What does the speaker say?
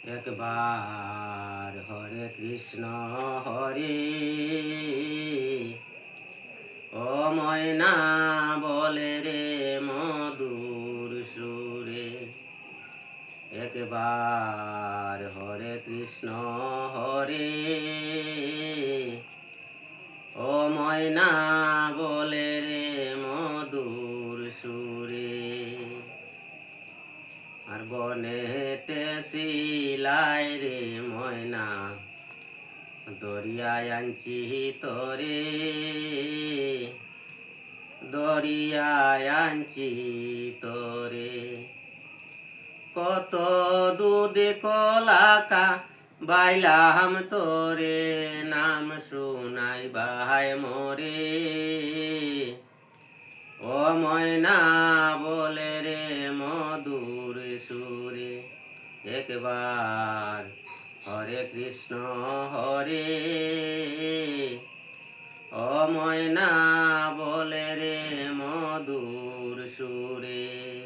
একবার হরে কৃষ্ণ হরে ও ময়না বলে রে মধুর সুরে। একবার হরে কৃষ্ণ হরে ও ময়না বলে রে মধুর সুরে। আর বনেতে শিলাই রে ময়না দরিয়ায় আনছি তোরে, দরিয়ায় আনছি তোরে। কত দুধে কলাকা বাইলাম তোরে, নাম শুনাই বাহাই মোরে। ও ময়না বলে রে মধুর সুরে। একবার হরে কৃষ্ণ হরে ও ময়না বলে রে মধুর সুরে।